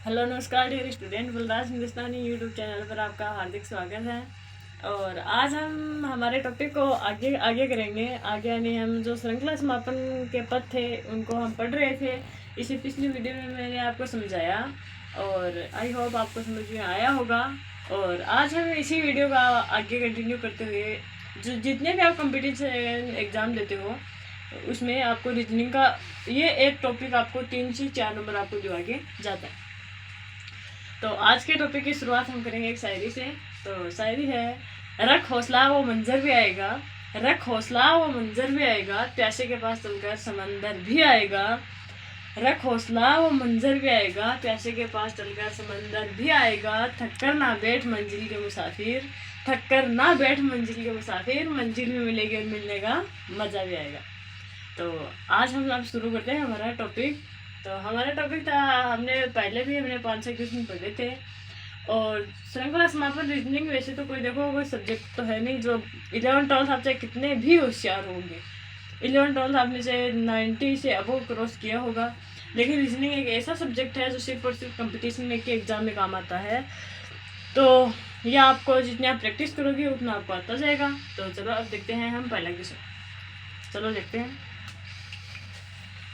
Hello नमस्कार dear student, Balraj हिंदुस्तानी YouTube channel पर आपका हार्दिक स्वागत है। और आज हम हमारे टॉपिक को आगे आगे करेंगे। आगे यानी हम जो श्रृंखला समापन के पद थे उनको हम पढ़ रहे थे। इसी पिछली वीडियो में मैंने आपको समझाया और आई होप आपको समझ में आया होगा। और आज हम इसी वीडियो का आगे कंटिन्यू करते हुए जो जितने भी आप कॉम्पिटिशन एग्ज़ाम देते हो उसमें आपको रीजनिंग का ये एक टॉपिक आपको 3 से 4 नंबर आपको जो आगे जाता है। तो आज के टॉपिक की शुरुआत हम करेंगे एक शायरी से। तो शायरी है, रख हौसला वो मंजर भी आएगा, रख हौसला वो मंजर भी आएगा, प्यासे के पास चलकर समंदर भी आएगा। रख हौसला वो मंजर भी आएगा, प्यासे के पास चलकर समंदर भी आएगा। थककर ना बैठ मंजिल के मुसाफिर, थककर ना बैठ मंजिल के मुसाफिर, मंजिल में मिलेगी और मिलने का मज़ा भी आएगा। तो आज हम अब शुरू करते हैं हमारा टॉपिक। तो हमारा टॉपिक था, हमने पहले भी हमने 5-6 क्वेश्चन पढ़े थे। और श्रृंखला समापन रीजनिंग वैसे तो कोई देखो कोई सब्जेक्ट तो है नहीं जो 11-12 आप चाहे कितने भी होशियार होंगे, 11-12 आपने चाहे 90 से अबव क्रॉस किया होगा, लेकिन रीजनिंग एक ऐसा सब्जेक्ट है जो सिर्फ और सिर्फ कंपटीशन में के एग्ज़ाम में काम आता है। तो यह आपको जितनी आप प्रैक्टिस करोगे उतना आपको आता जाएगा। तो चलो अब देखते हैं हम पहला क्वेश्चन। चलो देखते हैं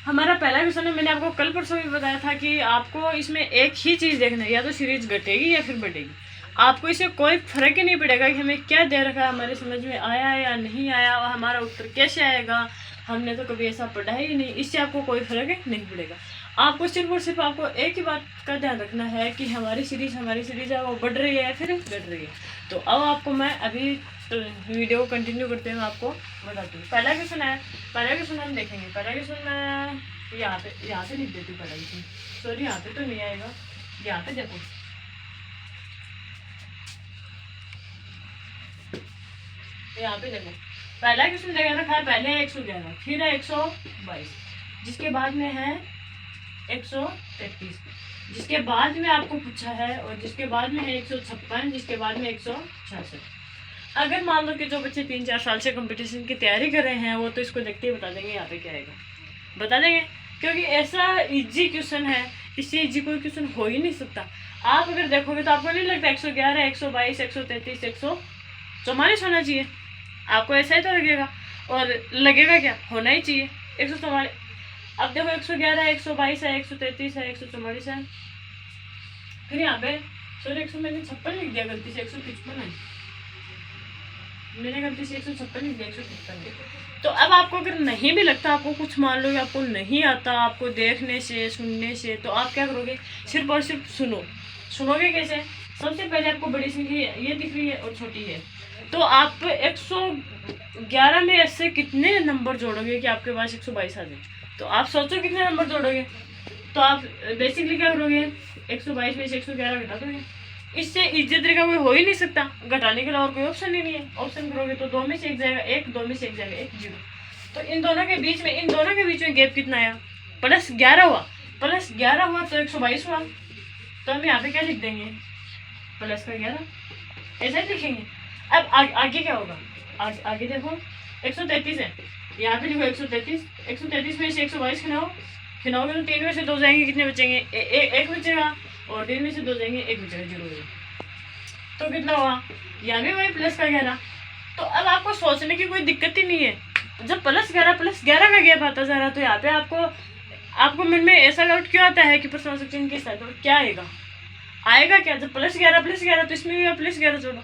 हमारा पहला क्वेश्चन है। मैंने आपको कल परसों भी बताया था कि आपको इसमें एक ही चीज़ देखना है, या तो सीरीज घटेगी या फिर बढ़ेगी। आपको इससे कोई फर्क ही नहीं पड़ेगा कि हमें क्या दे रखा है, हमारे समझ में आया है या नहीं आया, और हमारा उत्तर कैसे आएगा, हमने तो कभी ऐसा पढ़ा ही नहीं। इससे आपको कोई फर्क नहीं पड़ेगा। आपको सिर्फ और सिर्फ आपको एक ही बात का ध्यान रखना है कि हमारी सीरीज है वो बढ़ रही है या फिर घट रही है। तो अब आपको मैं अभी वीडियो कंटिन्यू करते हुए आपको बताती हूँ। पहला क्वेश्चन है, पहला क्वेश्चन हम देखेंगे। पहला क्वेश्चन मैं यहाँ पे लिख देती हूँ। पहला क्वेश्चन सॉरी यहाँ पे तो नहीं आएगा, यहाँ पे देखो, यहाँ पे देखो। पहला क्वेश्चन देखा रखा है, पहले 111, फिर है 122, जिसके बाद में है 133, जिसके बाद में आपको पूछा है, और जिसके बाद में है 156, जिसके बाद में 166। अगर मान लो कि जो बच्चे 3-4 साल से कंपटीशन की तैयारी कर रहे हैं वो तो इसको देखते ही बता देंगे यहाँ पे क्या आएगा, बता देंगे, क्योंकि ऐसा इजी क्वेश्चन है, इससे इजी कोई क्वेश्चन हो ही नहीं सकता। आप अगर देखोगे तो आपको नहीं लगता 111, 122, 133, 144 होना चाहिए? आपको ऐसा ही तो लगेगा, और लगेगा क्या, होना ही चाहिए 144। अब देखो 111 है, 122 है, 133 है, 144 है, फिर यहाँ पे सॉरी 156 लिख दिया गलती से, 155 है, मैंने गलती से 156 लिख दिया, 155। तो अब आपको अगर नहीं भी लगता, आपको कुछ मान लो आपको नहीं आता, आपको देखने से सुनने से, तो आप क्या करोगे, सिर्फ और सिर्फ सुनोगे कैसे? सबसे पहले आपको बड़ी संख्या ये दिख रही है और छोटी है, तो आप 111 में ऐसे कितने नंबर जोड़ोगे कि आपके पास 122 आ जाए? तो आप सोचो कितने नंबर जोड़ोगे। तो आप बेसिकली क्या करोगे, 122 में से 111 घटा दोगे। इससे इजी तरीका कोई हो ही नहीं सकता, घटाने के लिए और कोई ऑप्शन ही नहीं है। ऑप्शन करोगे तो 2 में से 1 जाएगा 1, 2 में से 1 जाएगा 1, 0। तो इन दोनों के बीच में गैप कितना आया, +11 हुआ, +11 हुआ तो 122 हुआ। तो हम यहाँ पे क्या लिख देंगे, +11, ऐसा ही लिखेंगे। अब आगे क्या होगा, आगे देखो 133 है, यहाँ पे लिखो 133, 133 में से 122 खिलाओगे तो 3 में से 2 जाएंगे, कितने बचेंगे, एक बचेगा, और 3 में से 2 जाएंगे, 1 बचेगा, 0 हो। तो कितना हुआ, यहाँ भी वही +11। तो अब आपको सोचने की कोई दिक्कत ही नहीं है। जब +11 का गैप आता जा रहा, तो यहाँ पे आपको मन में ऐसा डाउट क्यों आता है कि प्रश्न चिन्ह के साथ क्या आएगा क्या? जब +11 तो इसमें भी आप +11 जोड़ो।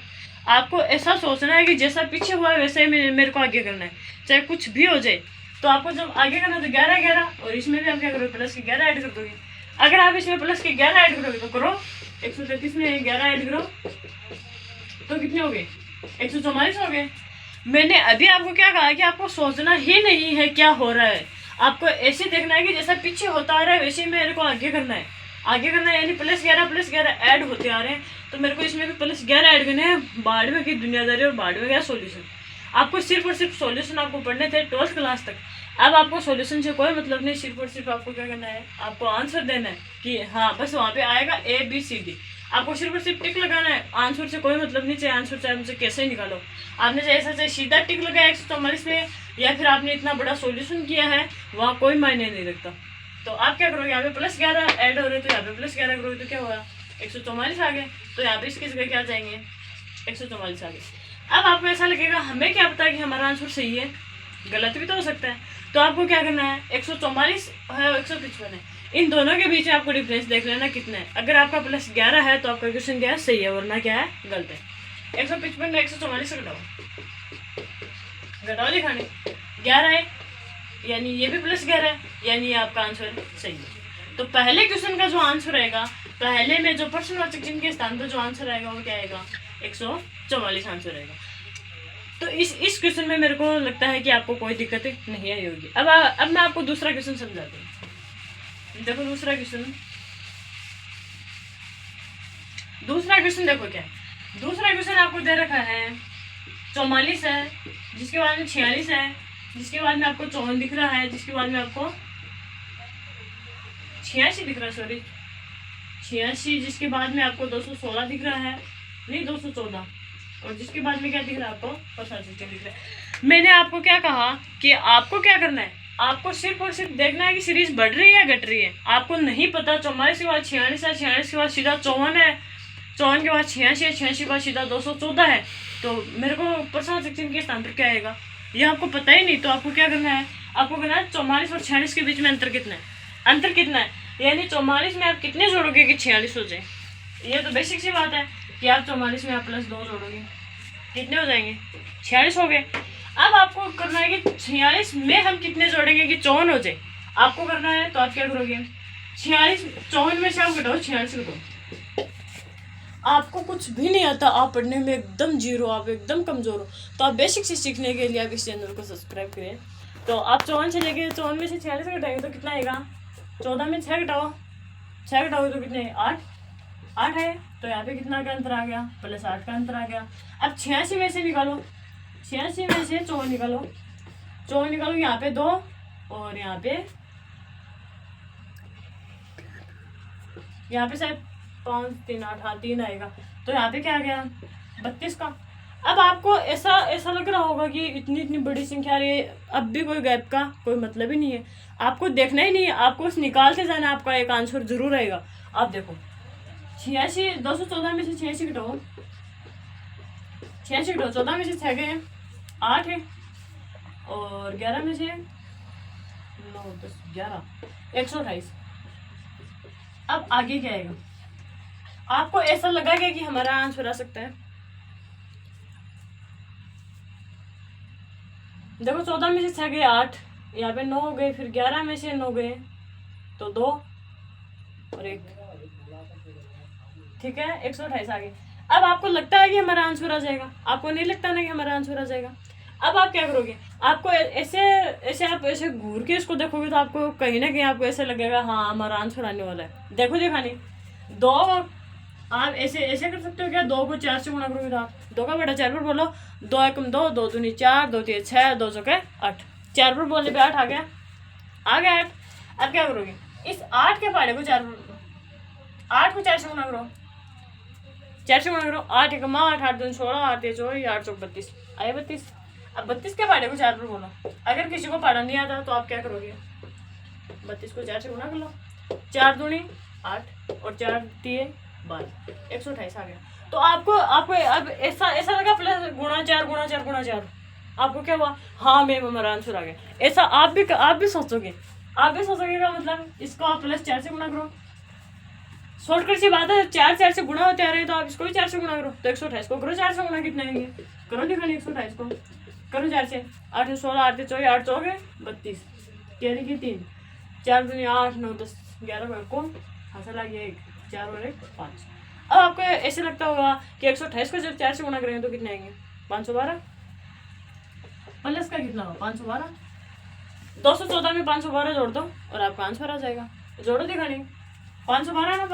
आपको ऐसा सोचना है कि जैसा पीछे हुआ है वैसे ही मेरे को आगे करना है, चाहे कुछ भी हो जाए। तो आपको जब आगे करना तो 11, और इसमें भी आप क्या करोगे, +11 ऐड कर दोगे। अगर आप इसमें +11 ऐड करोगे तो करो, 133 में 11 ऐड करो तो कितने हो गए, 144 हो गए। मैंने अभी आपको क्या कहा कि आपको सोचना ही नहीं है क्या हो रहा है, आपको ऐसे देखना है कि जैसा पीछे होता आ रहा है वैसे मेरे को आगे करना है, यानी +11 ऐड होते आ रहे हैं, तो मेरे को इसमें भी +11 ऐड करने हैं। बाद में की दुनियादारी और बाद में क्या सॉल्यूशन। आपको सिर्फ और सिर्फ सॉल्यूशन आपको पढ़ने थे 12th क्लास तक। अब आपको सॉल्यूशन से कोई मतलब नहीं, सिर्फ और सिर्फ आपको क्या करना है, आपको आंसर देना है कि हाँ बस वहाँ पे आएगा ABCD। आपको सिर्फ और सिर्फ टिक लगाना है, आंसर से कोई मतलब नहीं, चाहे आंसर चाहे मुझे कैसे ही निकालो। आपने चाहे ऐसा चाहे सीधा टिक लगाया 144 में, या फिर आपने इतना बड़ा सॉल्यूशन किया है, वहाँ कोई मायने नहीं रखता। तो आप क्या करोगे, यहाँ पे +11 ऐड हो रहे तो यहाँ पे +11 करोगे तो क्या होगा, 144 आ गए। तो यहाँ पे इसकी जगह क्या जाएंगे, 144 आ गए। अब आपको ऐसा लगेगा हमें क्या पता है कि हमारा आंसर सही है, गलत भी तो हो सकता है। तो आपको क्या करना है, 144 है 155 है, इन दोनों के बीच में आपको डिफरेंस देख लेना कितना है। अगर आपका +11 है तो आपका क्वेश्चन क्या है, सही है, वरना क्या है, गलत है। 155 में 144 घटाओ, घटाओ दिखाने 11 है, यानी ये भी +11 है, यानी आपका आंसर सही है। तो पहले क्वेश्चन का जो आंसर रहेगा, पहले में जो प्रश्नवाचक चिन्ह के स्थान पर जो आंसर आएगा वो क्या आएगा, 144 आंसर रहेगा। तो इस क्वेश्चन में मेरे को लगता है कि आपको कोई दिक्कत नहीं आई होगी। अब मैं आपको दूसरा क्वेश्चन समझाती हूँ। देखो दूसरा क्वेश्चन देखो क्या है। दूसरा क्वेश्चन आपको दे रखा है 44 है, जिसके बाद में 46 है, जिसके बाद में आपको 54 दिख रहा है, जिसके बाद में आपको 86 दिख रहा है, सॉरी 86, जिसके बाद में आपको 216 दिख रहा है, नहीं 214, और जिसके बाद में क्या दिख रहा है आपको 55 दिख रहा है। मैंने आपको क्या कहा कि आपको क्या करना है, आपको सिर्फ और सिर्फ देखना है कि सीरीज बढ़ रही है या घट रही है। आपको नहीं पता 44 के बाद 46 है, 46 के बाद सीधा 54 है, 54 के बाद 86 है, 86 के बाद सीधा 214 है, तो मेरे को प्रश्नवाचक चिन्ह के स्थान पर क्या आएगा ये आपको पता ही नहीं। तो आपको क्या करना है, आपको कहना है 44 और 46 के बीच में अंतर कितना है, अंतर कितना है, यानी 44 में आप कितने जोड़ोगे कि 46 हो जाए। ये तो बेसिक सी बात है कि आप 44 में आप +2 जोड़ोगे, कितने हो जाएंगे, 46 हो गए। अब आपको करना है कि 46 में हम कितने जोड़ेंगे कि 54 हो जाए, आपको करना है। तो आप क्या करोगे, 46 54 में से आप घटाओ 46 घटाओ। आपको कुछ भी नहीं आता, आप पढ़ने में एकदम जीरो, आप एकदम कमज़ोर हो, तो आप बेसिक से सीखने के लिए आप इस चैनल को सब्सक्राइब करें। तो आप 54 से लेके 54 में से 46 घटाएंगे तो कितना आएगा, 14 में 6 घटाओ, 6 घटाओगे तो कितने, 8 है। तो यहाँ पे कितना का अंतर आ गया, +8 का अंतर आ गया। अब 86 में से निकालो, 86 में से 4 निकालो, 4 निकालो, यहाँ पे 2 और यहाँ पे शायद 5 3 8, हाँ 3 आएगा। तो यहाँ पे क्या आ गया, 32 का। अब आपको ऐसा लग रहा होगा कि इतनी बड़ी संख्या आ रही है, अब भी कोई गैप का कोई मतलब ही नहीं है, आपको देखना ही नहीं है, आपको उस निकालते जाना, आपका एक आंसर जरूर आएगा। आप देखो 86, 214 में से 86 घटाओ, 86 घटाओ, 14 में से 6 गए 8 है, और 11 में से 9 10 11, 128। अब आगे क्या आएगा, आपको ऐसा लगा क्या कि हमारा आंसर आ सकता है। देखो 14 में से 6 गए 8, यहाँ पे 9 हो गए, फिर 11 में से 9 गए तो 2 और 1, ठीक है, 128 आ गए। अब आपको लगता है कि हमारा आंसर आ जाएगा, आपको नहीं लगता ना कि हमारा आंसर आ जाएगा। अब आप क्या करोगे, आपको ऐसे आप ऐसे घूर के इसको देखोगे तो आपको कहीं ना कहीं आपको ऐसे लगेगा हाँ हमारा आंसर आने वाला है। देखो दिखानी 2, आप ऐसे कर सकते हो क्या, 2 को 4 से गुणा करोगे तो आप 2 का बटा 4 पर बोलो, 2 एकम 2, 2 दूनी 4, 2 3 6, 2 चौके 8, 4 पर बोलने पे 8 आ गया 8। अब क्या करोगे, इस 8 के पहाड़े को 8 को 4 से गुणा करो, 4 से गुणा करो, 8 एकम 8, 8 दूनी 16, 8 3 24, 8 चौक 32 आए 32। अब 32 के पहाड़े को 4 पर बोलो। अगर किसी को पहाड़ा नहीं आता तो आप क्या करोगे, 32 को 4 से गुणा कर लो, 4 दूनी 8 और 4 3 12, 128 आ गया। तो आपको अब ऐसा लगा प्लस गुणा 4 गुणा 4 गुणा 4, आपको क्या हुआ, हाँ मैम हमारा आंसर आ गया। ऐसा आप भी सोचोगे का मतलब इसको आप +4 से गुणा करो, शॉर्टकट सी बात है, 4 से गुणा होते आ रहे हैं तो आप इसको भी 4 से गुणा करो। तो 128 को करो 4 से गुणा, कितना आएंगे, करो दिखाने 128 को करो 4 से, 8 16, 8 24, 8 चौके 32, कैरी की 3, 4 दूनी 8 9 10 11 को हंसा लगे 1 4 और 1 5। अब आपको ऐसे लगता होगा कि 128 को जब 4 से गुणा करेंगे तो कितने आएंगे, 512, प्लस का कितना होगा 512, 214 में 512 जोड़ दो और आपका आंसर आ जाएगा। जोड़ो दिखानी 512 ना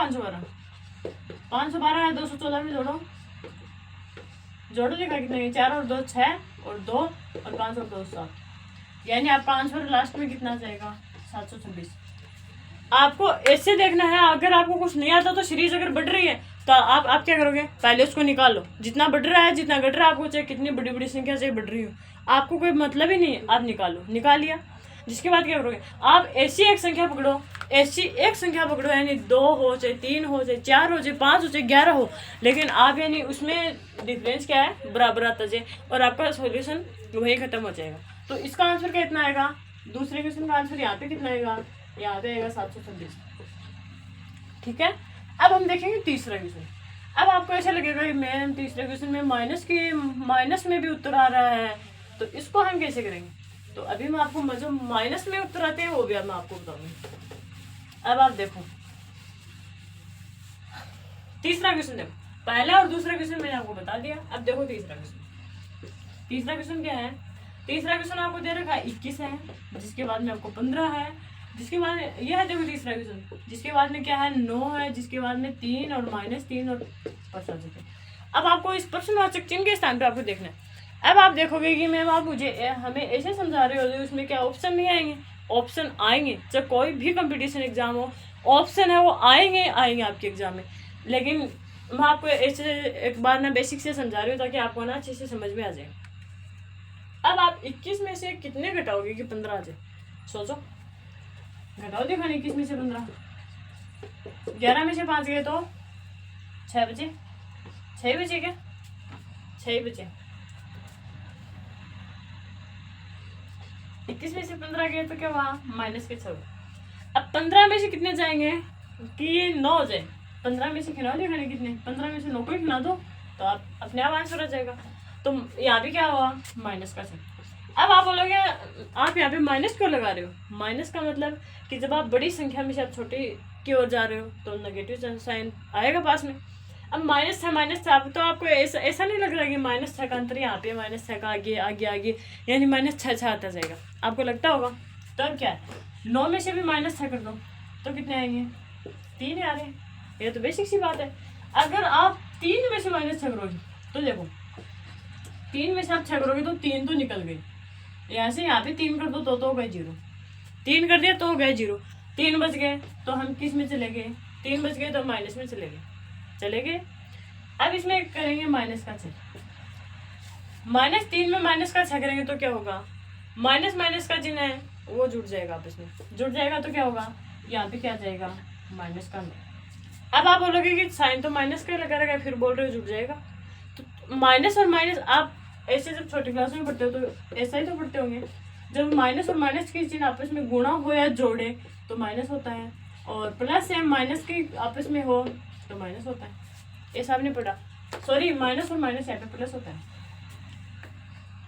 512 है, 214 में जोड़ो दिखा कितने, 4 और 2 6 और 2 और 5 और 2 7, यानी आपका आंसर लास्ट में कितना जाएगा 726। आपको ऐसे देखना है, अगर आपको कुछ नहीं आता तो सीरीज अगर बढ़ रही है तो आप क्या करोगे, पहले उसको निकालो, जितना बढ़ रहा है जितना घट रहा है, आपको चाहे कितनी बड़ी बड़ी संख्या चाहे बढ़ रही हो, आपको कोई मतलब ही नहीं है, आप निकालो, निकाल लिया। जिसके बाद क्या करोगे आप, ऐसी एक संख्या पकड़ो, ऐसी एक संख्या पकड़ो, यानी 2 हो चाहे 3 हो चाहे 4 हो चाहे 5 हो चाहे 11 हो, लेकिन आप यानी उसमें डिफरेंस क्या है, बराबर आता जाए, और आपका सॉल्यूशन वही खत्म हो जाएगा। तो इसका आंसर कितना आएगा, दूसरे क्वेश्चन का आंसर यहाँ पे कितना आएगा, यहाँ पे आएगा 726। ठीक है, अब हम देखेंगे तीसरा क्वेश्चन। अब आपको ऐसा लगेगा कि मैम तीसरे क्वेश्चन में माइनस में भी उत्तर आ रहा है, तो इसको हम कैसे करेंगे। तो अभी मैं आपको जो माइनस में उत्तर आते हैं वो भी मैं आपको बताऊंगी। अब आप देखो तीसरा क्वेश्चन, देखो पहला और दूसरा क्वेश्चन मैंने आपको बता दिया। अब देखो तीसरा क्वेश्चन। तीसरा क्वेश्चन क्या है, तीसरा क्वेश्चन आपको दे रखा है 21 है, जिसके बाद में आपको 15 है, जिसके बाद यह है, देखो तीसरा क्वेश्चन, जिसके बाद में क्या है 9 है, जिसके बाद में 3 और -3 और प्रश्नवाचक है। अब आपको इस प्रश्नवाचक चिन्ह के स्थान पे आपको देखना है। अब आप देखोगे कि मैम आप मुझे हमें ऐसे समझा रहे हो, उसमें क्या ऑप्शन नहीं आएंगे, ऑप्शन आएंगे, चाहे कोई भी कंपटीशन एग्जाम हो, ऑप्शन है वो आएंगे आपके एग्जाम में। लेकिन मैं आपको ऐसे एक बार ना बेसिक से समझा रही हूँ ताकि आपको ना अच्छे से समझ में आ जाए। अब आप 21 में से कितने घटाओगे कि 15 आ जाए, सोचो, घटाओ देखो 21 में से 15, 11 में से 5 गए तो 6 बचे, 6 बचे क्या, 6 बचे, 21 में से 15 गए तो क्या हुआ, -6। अब 15 में से कितने जाएंगे कि 9 हो जाए, 15 में से गिना लिखाने कितने, 15 में से 9 को ही गिना दो तो आप अपने आप आंसर आ जाएगा। तो यहाँ भी क्या हुआ, -6। अब आप बोलोगे आप यहाँ पे माइनस क्यों लगा रहे हो, माइनस का मतलब कि जब आप बड़ी संख्या में से आप छोटी की ओर जा रहे हो तो नेगेटिव साइन आएगा पास में। अब -6 आप तो आपको ऐसा नहीं लग रहा कि -6 का अंतर यहाँ पे, -6 का आगे आगे आगे यानी -6 आता जाएगा, आपको लगता होगा। तो अब क्या है, 9 में से भी -6 कर दो तो कितने आएंगे, 3 आ रहे हैं, ये तो बेसिक सी बात है। अगर आप 3 में से -6 करोगे तो देखो 3 में से आप 6 करोगे तो 3 तो निकल गई, यहाँ से यहाँ पे 3 कर दो तो हो गए 0, 3 कर दिया तो हो गए 0, 3 बच गए तो हम किस में चले गए, 3 बच गए तो माइनस में चले गए। अब इसमें करेंगे -6, -3 में -6 करेंगे तो क्या होगा, माइनस का चिन्ह है वो जुड़ जाएगा आपस में, जुड़ जाएगा तो क्या होगा, यहाँ पे क्या आ जाएगा, माइनस का। अब आप बोलोगे कि साइन तो माइनस का लगा रहेगा, फिर बोल रहे हो जुड़ जाएगा। तो माइनस और माइनस आप ऐसे जब छोटी क्लास में पढ़ते हो तो ऐसा ही तो पढ़ते होंगे, जब माइनस और माइनस के चिन्ह आपस में गुणा हो या जोड़े तो माइनस होता है, और प्लस या माइनस के आपस में हो तो माइनस होता है। ऐसा आपने पढ़ा, सॉरी माइनस और माइनस यहाँ पे प्लस होता है,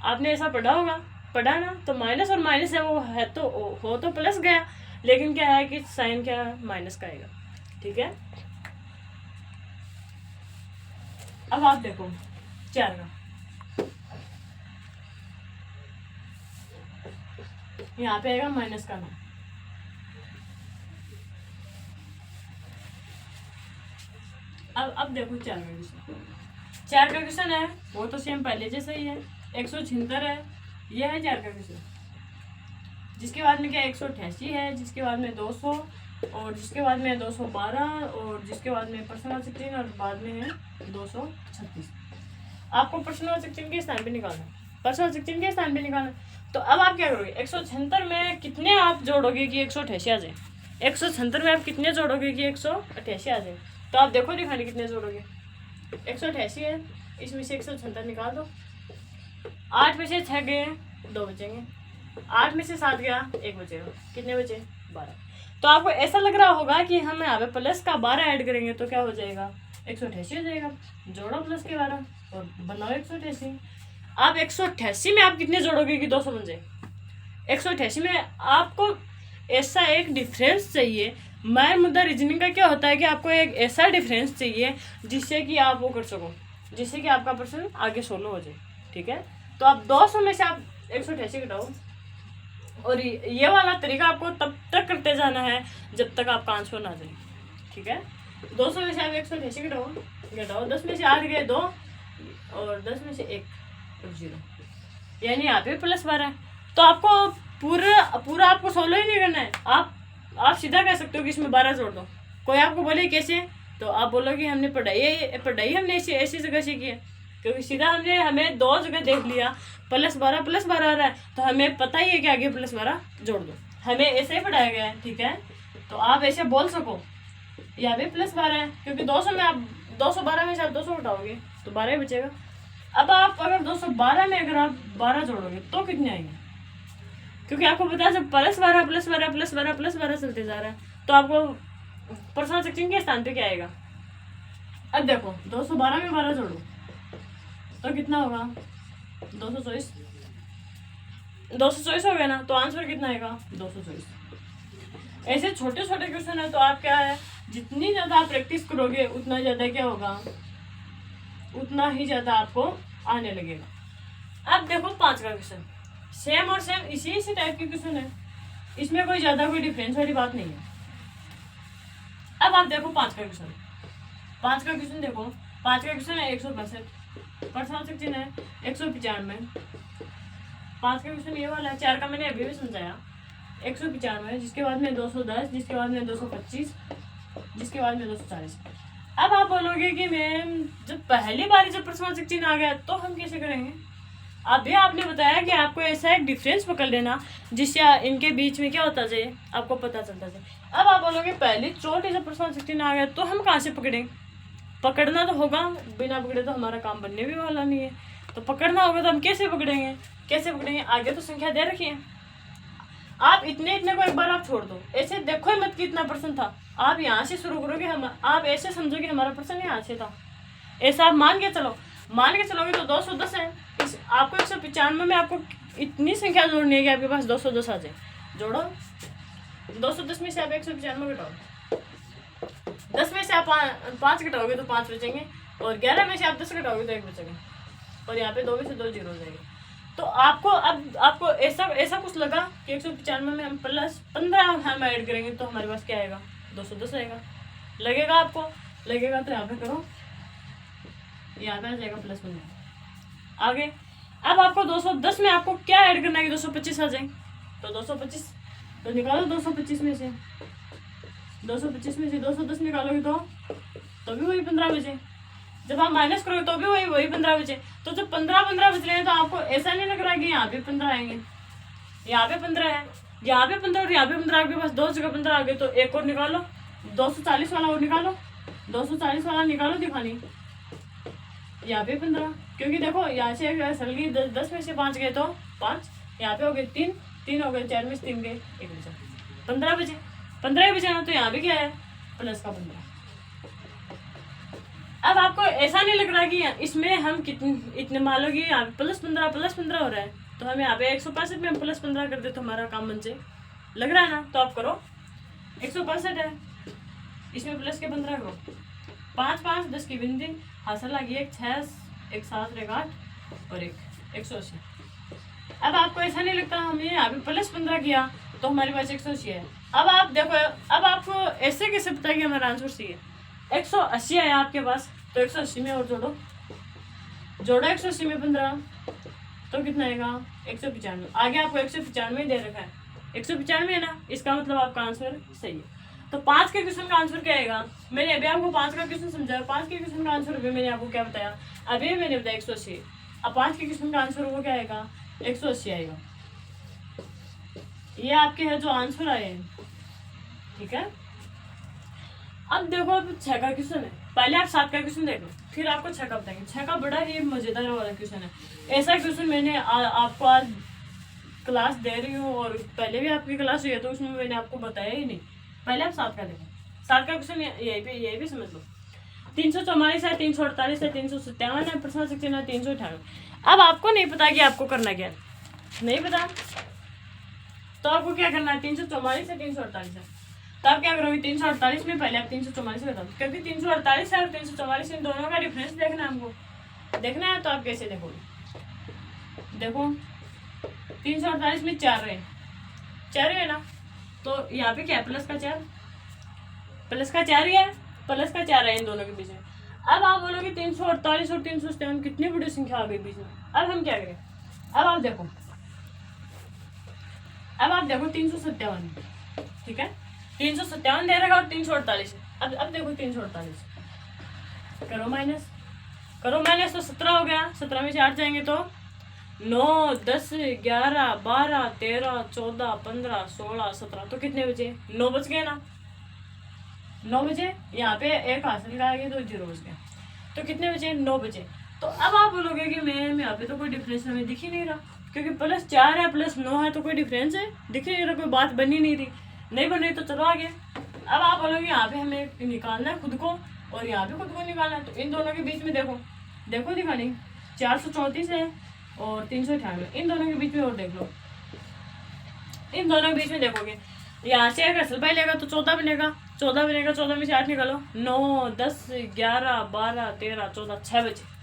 आपने ऐसा पढ़ा होगा, पढ़ा ना। तो माइनस और माइनस है वो है तो हो तो प्लस गया, लेकिन क्या है कि साइन क्या माइनस का आएगा। ठीक है, अब आप देखो 4 का, यहाँ पे आएगा -9। अब देखो 4 का क्वेश्चन, 4 का क्वेश्चन है वो तो सेम पहले जैसा ही है, 176 है, यह है 4 का क्वेश्चन। जिसके बाद में क्या 188 है, जिसके बाद में 200 और जिसके बाद में 212 और जिसके बाद में प्रश्नवाचक चिन्ह और बाद में है 236। आपको प्रश्नवाचक चिन्ह के स्थान पे निकालना, प्रश्नवाचक चिन्ह के स्थान पे निकालना। तो अब आप क्या करोगे, 176 में कितने आप जोड़ोगे कि 188 आ जाए, 176 में आप कितने जोड़ोगे कि 188 आ जाए। तो आप देखो दिखाने कितने जोड़ोगे, 188 है, इसमें से 176 निकाल दो, 8 में से 6 गए 2 बचेंगे, 8 में से 7 गया 1 बचेगा, कितने बचे 12। तो आपको ऐसा लग रहा होगा कि हम यहाँ पे प्लस का 12 ऐड करेंगे तो क्या हो जाएगा, 188 हो जाएगा। जोड़ो प्लस के 12 और बनाओ 188। आप 188 में आप कितने जोड़ोगे कि 200 बन जाए, 188 में आपको ऐसा एक डिफरेंस चाहिए। मैं मुद्दा रीजनिंग का क्या होता है कि आपको एक ऐसा डिफरेंस चाहिए जिससे कि आप वो कर सको, जिससे कि आपका प्रश्न आगे सोल्व हो जाए। ठीक है, तो आप 200 में से आप 188 घटाओ, और ये वाला तरीका आपको तब तक करते जाना है जब तक आपका आंसर ना जाए। ठीक है, 200 में से आप 188 घटाओ, 10 में से 8 गए 2 और 10 में से 1 और 0, यानी यहाँ पे +12। तो आपको पूरा आपको सोल्व ही नहीं करना है, आप सीधा कह सकते हो कि इसमें 12 जोड़ दो। कोई आपको बोले कैसे, तो आप बोलोगे हमने पढ़ाई हमने ऐसी जगह से की है, क्योंकि सीधा हमें दो जगह देख लिया, +12 आ रहा है, तो हमें पता ही है कि आगे +12 जोड़ दो। हमें ऐसे ही पढ़ाया गया है, ठीक है। तो आप ऐसे बोल सको यहाँ पे +12 है, क्योंकि 200 में आप 212 में से आप 200 उठाओगे तो 12 ही बचेगा। अब आप अगर 212 में अगर आप 12 जोड़ोगे तो कितने आएंगे, क्योंकि आपको पता है जब +12 चलते जा रहा है तो आपको पर्सनल सेक्शन के स्थान पे क्या आएगा। अब देखो 212 में 12 जोड़ो तो कितना होगा, 224 हो गया ना, तो आंसर कितना आएगा 224। ऐसे छोटे छोटे क्वेश्चन है, तो आप क्या है जितनी ज़्यादा आप प्रैक्टिस करोगे उतना ज़्यादा क्या होगा, उतना ही ज़्यादा आपको आने लगेगा। अब देखो 5 का क्वेश्चन, सेम और सेम इसी टाइप के क्वेश्चन है, इसमें कोई ज़्यादा कोई डिफरेंस वाली बात नहीं है। अब आप देखो 5 का क्वेश्चन, 5 का क्वेश्चन देखो, 5 का क्वेश्चन है 162, पर्सनल सेक्शन है 195। 5 का क्वेश्चन ये वाला है, 4 का मैंने अभी भी समझाया 195, जिसके बाद में 210, जिसके बाद में 225, जिसके बाद में 240। अब आप बोलोगे कि मैम जब पहली बार जब पर्सनल सेक्शन आ गया तो हम कैसे करेंगे। अभी आपने बताया कि आपको ऐसा एक डिफरेंस पकड़ लेना जिससे इनके बीच में क्या होता जाए आपको पता चलता जाए। अब आप बोलोगे पहली चोट जब पर्सनल सेक्शन आ गया तो हम कहाँ से पकड़ें, पकड़ना तो होगा, बिना पकड़े तो हमारा काम बनने भी वाला नहीं है, तो पकड़ना होगा तो हम कैसे पकड़ेंगे, आगे तो संख्या दे रखी है। आप इतने को एक बार आप छोड़ दो, ऐसे देखो ही मत कि इतना % था, आप यहाँ से शुरू करोगे, आप ऐसे समझो कि हमारा % यहाँ से था, ऐसा आप मान के चलोगे तो 210 है। आपको 195 में आपको इतनी संख्या जोड़नी है कि आपके पास 210 आ जाए। जोड़ो, 210 में से आप 195 घटाओ, 10 में से आप 5 घटाओगे तो 5 बचेंगे, और 11 में से आप 10 घटाओगे तो 1 बचेगा, और यहाँ पे 2 में से 2 जीरो हो जाएंगे। तो आपको ऐसा कुछ लगा कि 195 में हम +15 हम ऐड करेंगे तो हमारे पास क्या आएगा, 210 आएगा। लगेगा आपको, लगेगा तो यहाँ पे करो, यहाँ पे आ जाएगा +15 आगे। अब आपको 210 में आपको क्या ऐड करना है कि 225 आ जाए, तो 225 तो निकालो, 225 में से 210 निकालोगे तो भी वही 15 बचे, जब आप माइनस करोगे तो भी वही 15 बचे। तो जब 15 बच रहे हैं तो आपको ऐसा नहीं लग रहा कि यहाँ पे 15 आएंगे, यहाँ पे 15 है, यहाँ पे 15 और यहाँ पे 15, आपके पास 2 जगह 15 आ गए, तो एक और निकालो, 240 वाला और निकालो, 240 वाला निकालो, दिखानी यहाँ पे 15, क्योंकि देखो यहाँ से सलगी 10 में से 5 गए तो 5, यहाँ पे हो गए 3 हो गए, 4 में से 3 गए, 1 बचा, 15 बचे, 15 ही बचे ना, तो यहाँ पे क्या है प्लस का 15। अब आपको ऐसा नहीं लग रहा कि इसमें हम इतने मान लो कि यहाँ पे +15 हो रहा है, तो हम यहाँ पे 165 में हम +15 कर दे तो हमारा काम बन जाए, लग रहा है ना, तो आप करो, 165 है, इसमें प्लस के 15 करो, 5 5 10 की बिंदी हासिल आ गई, 1 6 1 7 1 8 और 180। अब आपको ऐसा नहीं लगता हमने यहाँ पे +15 किया तो हमारे पास 180 है। अब आप देखो, अब आपको ऐसे कैसे पता कि हमारा आंसर सही है, 180 है आपके पास, तो 180 में और जोड़ो 180 में 15 तो कितना आएगा 195। आगे आपको 195 दे रखा है, 195 है ना, इसका मतलब आपका आंसर सही है। तो 5 के क्वेश्चन का आंसर क्या आएगा, मैंने अभी आपको 5 का क्वेश्चन समझाया, 5 के क्वेश्चन का आंसर अभी मैंने आपको क्या बताया, अभी मैंने बताया 180। अब 5 के क्वेश्चन का आंसर वो क्या आएगा 180 आएगा। ये आपके है जो आंसर आए हैं, ठीक है। अब देखो अब 6 का क्वेश्चन है, पहले आप 7 का क्वेश्चन देखो फिर आपको 6 का बताएंगे। 6 का बड़ा ही मजेदार वाला क्वेश्चन है, ऐसा क्वेश्चन मैंने आपको आज क्लास दे रही हूँ और पहले भी आपकी क्लास हुई है तो उसमें मैंने आपको बताया ही नहीं। पहले आप 7 का देखो, 7 का क्वेश्चन यही भी समझ लो, 344 है, 348 है, 357 है, पर्सनल सेक्शन है 398। अब आपको नहीं पता कि आपको करना क्या है, नहीं पता तो आपको क्या करना है, 344 है 348 है, तो आप क्या करोगे 348 में पहले आप 344 बता दो, क्योंकि 348 है और 344 इन दोनों का डिफरेंस देखना है हमको, देखना है। तो आप कैसे देखोगे, देखो 348 में 4 है ना, तो यहाँ पे क्या है प्लस का 4 ही है, प्लस का 4 है इन दोनों के बीच में। अब आप बोलोगे 348 और 357 कितनी बड़ी संख्या आ गई बीच में, अब हम क्या करें। अब आप देखो 357, ठीक है, 357 दे रखा और 348 है। अब देखो 348 करो माइनस, करो माइनस, तो 17 हो गया। 17 में से 8 जाएंगे तो 9, 10, 11, 12, 13, 14, 15, 16, 17, तो कितने बचे? 9 बच गए ना, 9 बजे। यहाँ पे एक हासिल का आगे तो 0 बच गया, तो कितने बचे? 9 बचे। तो अब आप बोलोगे कि मैम यहाँ पे तो कोई डिफरेंस हमें दिख ही नहीं रहा, क्योंकि +4 है +9 है, तो कोई डिफरेंस है दिख ही नहीं रहा, कोई बात बनी नहीं रही, नहीं बन रही, तो चलो आगे। अब आप बोलोगे यहाँ पे हमें निकालना है खुद को और यहाँ पे खुद को निकालना है, तो इन दोनों के बीच में देखो, देखो दिखानी 434 है और 398, इन दोनों के बीच में और देख लो, इन दोनों के बीच में देखोगे, यहाँ से अगर असल भाई लेगा तो 14 बनेगा, 14 बनेगा, 14 में से 8 निकालो, 9, 10, 11, 12, 13, 14, 6 बचे।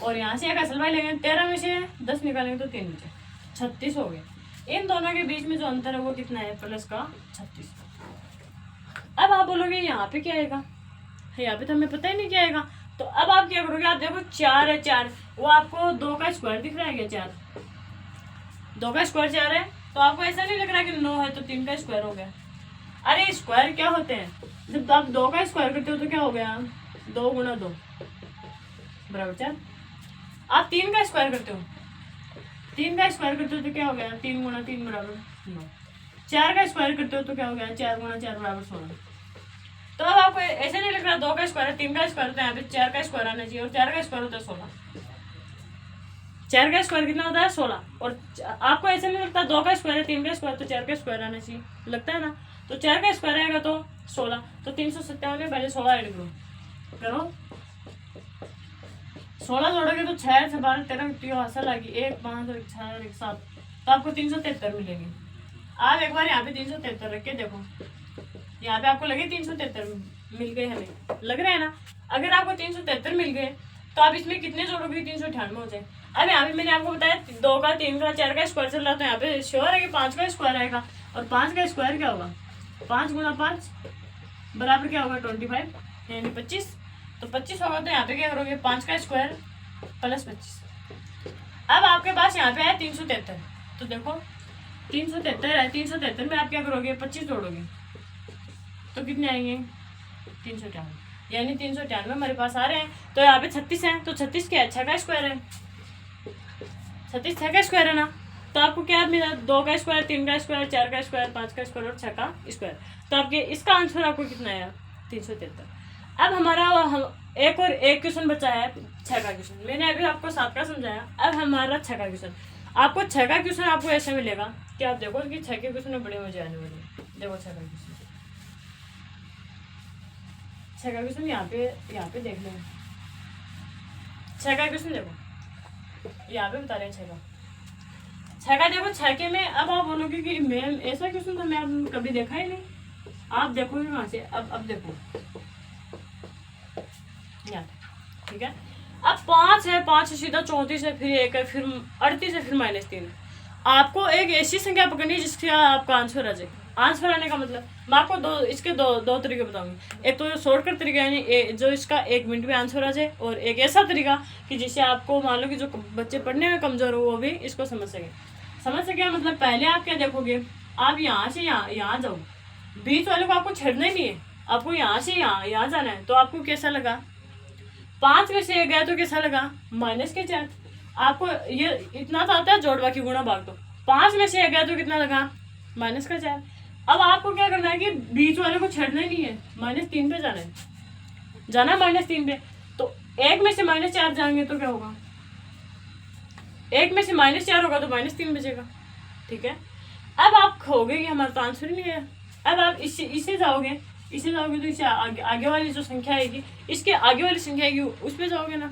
और यहाँ से अगर असल भाई लेंगे 13 में से 10 निकालेंगे तो 3 बचे, 36 हो गए। इन दोनों के बीच में जो अंतर है वो कितना है? प्लस का 36। अब आप बोलोगे यहाँ पे क्या आएगा, यहाँ पे तो हमें पता ही नहीं क्या आएगा, तो अब आप क्या करोगे, आप देखो 4 है, 4 वो आपको 2 का स्क्वायर दिख रहा है क्या? 4, 2 का स्क्वायर 4 है, तो आपको ऐसा नहीं लग रहा कि 9 है तो 3 का स्क्वायर हो गया। अरे स्क्वायर क्या होते हैं, जब आप 2 का स्क्वायर करते हो तो क्या हो गया? 2 गुणा 2 बराबर 4। आप 3 का स्क्वायर करते हो, 3 का स्क्वायर करते हो तो क्या हो गया? 3 गुणा 3 बराबर 9। 4 का स्क्वायर करते हो तो क्या हो गया? 4 गुणा 4 बराबर 16। तो अब आपको ऐसे नहीं लग रहा 2 का स्क्वायर है, 3 का स्क्वायर होता है, यहाँ पे 4 का स्क्वायर आना चाहिए, और 4 का स्क्वायर होता है 16। 4 का स्क्वायर कितना होता है? 16। और आपको ऐसा नहीं लगता 2 का स्क्वायर है, 3 का स्क्वायर, तो 4 का स्क्वायर आना चाहिए, लगता है ना? तो 4 का स्क्वायर आएगा तो 16, तो 357 में पहले 16 ऐड करो, 16 जोड़ोगे तो 6, 12, 13, 15 हासिल आएगी, 1, 5, 1, 6, 1, 7, तो आपको 373 मिलेंगे। आप एक बार यहाँ पे 373 रख के देखो, यहाँ पे आपको लगे 373 मिल गए, हमें लग रहा है ना? अगर आपको 373 मिल गए तो आप इसमें कितने जोड़ोगे? 398 हो जाए। अब यहाँ पे मैंने आपको बताया 2 का, 3 का, 4 का स्क्वायर चल रहा, तो यहाँ पे श्योर है कि 5 का स्क्वायर आएगा, और 5 का स्क्वायर क्या होगा? 5 गुणा 5 बराबर क्या होगा? 25, यानी 25। तो 25 होगा, तो यहाँ पे क्या करोगे? 5 का स्क्वायर प्लस 25। अब आपके पास यहाँ पे है 373, तो देखो 373 है, 373 में आप क्या करोगे? 25 जोड़ोगे तो कितने आएंगे? 398, यानी 398 हमारे पास आ रहे हैं। तो यहाँ पे 36 है, तो 36 क्या है? 6 का स्क्वायर है, 36 6 का स्क्वायर है ना? तो आपको क्या मिला? 2 का स्क्वायर, 3 का स्क्वायर, 4 का स्क्वायर, 5 का स्क्वायर और 6 का स्क्वायर। तो आपके इसका आंसर आपको कितना है? 373। अब हमारा एक और एक क्वेश्चन बचा है, 6 का क्वेश्चन। मैंने अभी आपको 7 का समझाया, अब हमारा 6 का क्वेश्चन। आपको 6 का क्वेश्चन आपको ऐसे मिलेगा कि आप देखो कि 6 के क्वेश्चन में बड़े मजे आने वाले हैं। देखो 6 का क्वेश्चन, 6 का क्वेश्चन यहाँ पे देख लें। 6 का क्वेश्चन देखो, यहाँ पे बता रहे हैं 6 का। 6 का देखो, 6 के में अब आप बोलोगे कि मैम ऐसा क्वेश्चन तो मैं कभी देखा ही नहीं। आप देखोगे वहां से, अब देखो यहाँ, ठीक है। अब 5 है, 5 से सीधा 34 है, फिर 1 है, फिर 38 है, फिर -3 है। आपको एक ऐसी संख्या पकड़नी है जिसका आपका आंसर आ जाए। आंसर आने का मतलब मैं आपको इसके दो तरीके बताऊंगी। एक तो शॉर्टकट तरीका, यानी जो इसका 1 मिनट में आंसर आ जाए, और एक ऐसा तरीका कि जिससे आपको मान लो कि जो बच्चे पढ़ने में कमजोर हो वो भी इसको समझ सके। मतलब पहले आप क्या देखोगे, आप यहाँ से यहाँ जाओ, बीच वाले को आपको छेड़ना ही नहीं है, आपको यहाँ से यहाँ जाना है। तो आपको कैसा लगा? 5 में से गया तो कैसा लगा? -4। आपको ये इतना तो आता है, जोड़ बाकी गुणा भाग। तो 5 में से गया तो कितना लगा? -4। अब आपको क्या करना है कि बीच वाले को छेड़ना ही नहीं है, -3 पे जाना है -3 पे। तो 1 में से -4 जाएंगे तो क्या होगा? 1 में से -4 होगा तो -3 बचेगा, ठीक है। अब आप कहोगे कि हमारा तो आंसर ही नहीं है। अब आप इससे जाओगे तो इससे आगे वाली जो संख्या आएगी, इसके आगे वाली संख्या आएगी, उस पर जाओगे ना,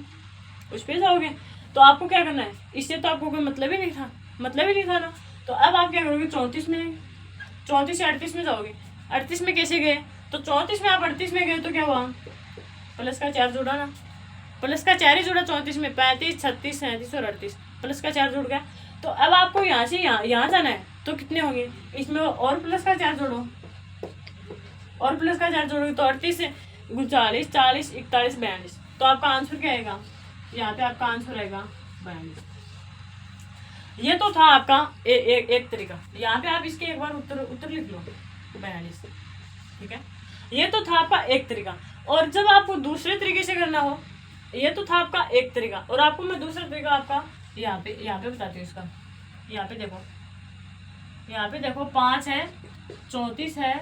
उस पर जाओगे। तो आपको क्या करना है? इससे तो आपको कोई मतलब ही नहीं था ना। तो अब आप क्या करोगे? 34 से 38 में जाओगे। 38 में कैसे गए? तो 34 में आप 38 में गए तो क्या हुआ? प्लस का 4 जुड़ा ना, प्लस का 4 ही जुड़ा 34 में। 35, 36, 37 और 38, प्लस का 4 जुड़ गया। तो अब आपको यहाँ से यहाँ जाना है, तो कितने होंगे? इसमें और प्लस का 4 जोड़ो, और प्लस का 4 जोड़ोगे तो 38 से 39, 40, 41, 42। तो आपका आंसर क्या आएगा? यहाँ पे आपका आंसर आएगा 42। ये तो था आपका एक तरीका। यहाँ पे आप इसके एक बार उत्तर लिख लो, 42, ठीक है। ये तो था आपका एक तरीका। और जब आपको दूसरे तरीके से करना हो ये तो था आपका एक तरीका, और आपको मैं दूसरा तरीका आपका यहाँ पे बताती हूँ इसका। यहाँ पे देखो 5 है, 34 है।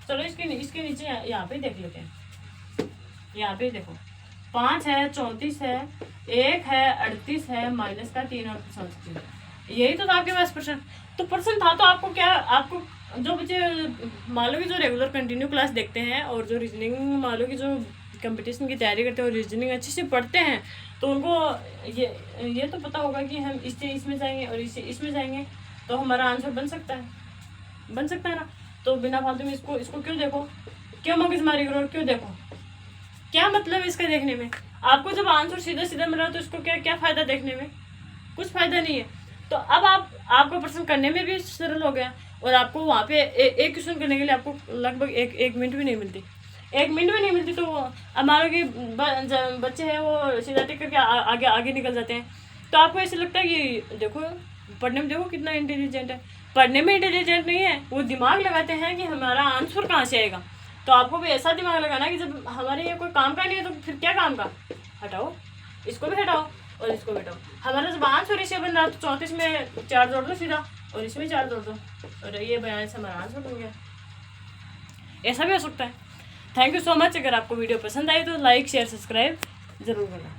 चलो इसके नीचे यहाँ पे देख लेते हैं। यहाँ पे देखो 5 है, 34 है, 1 है, 38 है, माइनस का 3 और 3। यही तो था आपके पास प्रश्न। तो प्रश्न था तो आपको क्या, आपको जो बच्चे मान लो कि जो रेगुलर कंटिन्यू क्लास देखते हैं और जो रीजनिंग मान लो कि जो कंपटीशन की तैयारी करते हैं और रीजनिंग अच्छे से पढ़ते हैं, तो उनको ये तो पता होगा कि हम इसमें जाएंगे और इसमें जाएंगे तो हमारा आंसर बन सकता है ना। तो बिना फालतू में इसको क्यों देखो, क्यों मगजमारी करो, क्यों देखो, क्या मतलब इसका देखने में? आपको जब आंसर सीधा मिला तो इसको क्या फायदा देखने में? कुछ फायदा नहीं है। तो अब आपको प्रश्न करने में भी सरल हो गया, और आपको वहाँ पे एक क्वेश्चन करने के लिए आपको लगभग एक मिनट भी नहीं मिलती। 1 मिनट भी नहीं मिलती। तो अब मान लो कि बच्चे हैं वो सीधा टिक करके आगे निकल जाते हैं, तो आपको ऐसे लगता है कि देखो पढ़ने में देखो कितना इंटेलिजेंट है। पढ़ने में इंटेलिजेंट नहीं है, वो दिमाग लगाते हैं कि हमारा आंसर कहाँ से आएगा। तो आपको भी ऐसा दिमाग लगाना कि जब हमारे ये कोई काम का नहीं है तो फिर क्या काम का, हटाओ, इसको भी हटाओ और इसको भी हटाओ। हमारा जब आंसर इसे बन रहा तो 34 में 4 जोड़ दो सीधा, और इसमें 4 जोड़ दो, और ये बयान से हमारा आंसर बन गया। ऐसा भी हो सकता है। Thank you so much. अगर आपको वीडियो पसंद आई तो लाइक शेयर सब्सक्राइब ज़रूर करना।